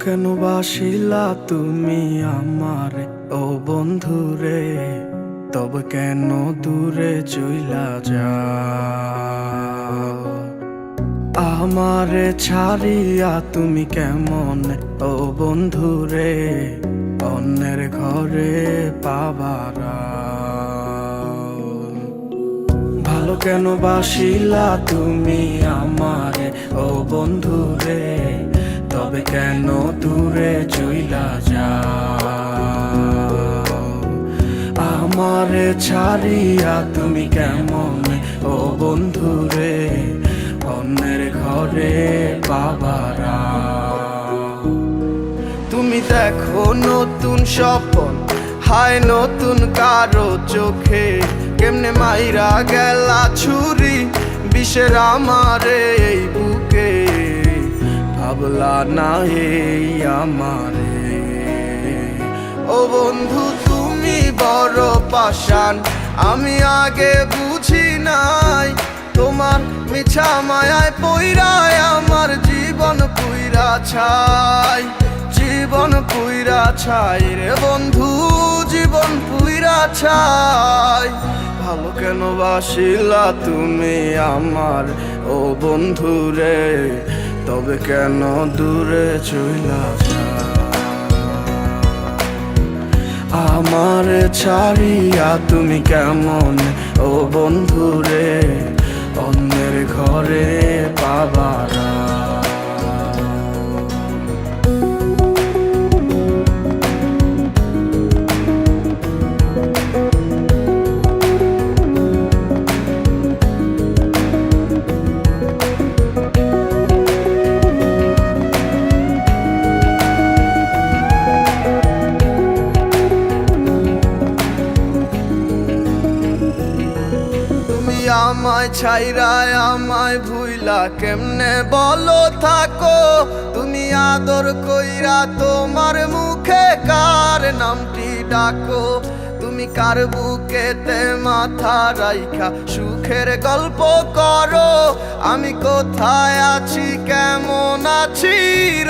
কেন বাসিলা তুমি আমার ও বন্ধুরে, তবে কেন দূরে চইলা যাও? আমারে ছাড়িয়া তুমি কেমন ও বন্ধুরে অন্যের ঘরে পাবারা? ভালো কেন বাসিলা তুমি আমারে ও বন্ধুরে, তবে কেন দূরে চইলা যাও? আমারে ছাড়িয়া তুমি কেমন ও বন্ধুরে অন্যের ঘরে পাবারা? তুমি দেখো নতুন স্বপন, হায় নতুন কারো চোখে, কেমনে মাইরা গেলা ছুরি বিষের আমারে এই বুকে। ভাবলা না এই আমারে ও বন্ধু, তুমি বড় পাষাণ, আমি আগে বুঝি নাই। তোমার মিছা মায়ায় পইরায় আমার জীবন পুইরা ছাই, জীবন পুইরা ছাই রে বন্ধু, জীবন পুইরা ছাই। ভালো কেন বাসিলা তুমি আমার ও বন্ধু রে, তবে কেন দূরে চইলা যাও? আমার ছাড়িয়া তুমি কেমন ও বন্ধু রে অন্যের ঘরে পাবারা? আমায় ছাইরায় আমায় ভুইলা কেমনে বলো থাকো? তুমি আদর কইরা তোমার মুখে কার নামটি ডাকো? তুমি কার বুকেতে মাথা রাইখা সুখের গল্প করো? আমি কোথায় আছি কেমন আছি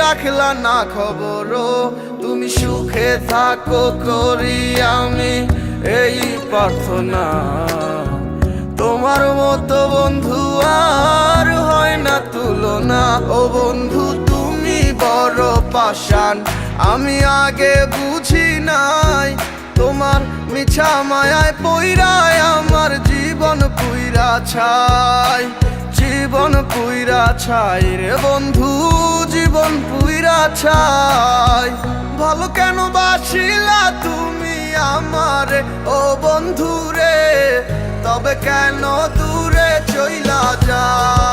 রাখলা না খবর? তুমি সুখে থাকো করি আমি এই প্রার্থনা। তোমার মতো বন্ধু আর হয় না তুলনা। ও বন্ধু তুমি বড় পাষাণ, আমি আগে বুঝি নাই। তোমার মিছা মায়ায় পইরায় আমার জীবন পুইরা ছাই, জীবন পুইরা ছাই রে বন্ধু, জীবন পুইরা ছাই। ভালো কেন বাসিলা তুমি আমারে ও বন্ধু রে, তবে কেন দূরে চইলা যাও?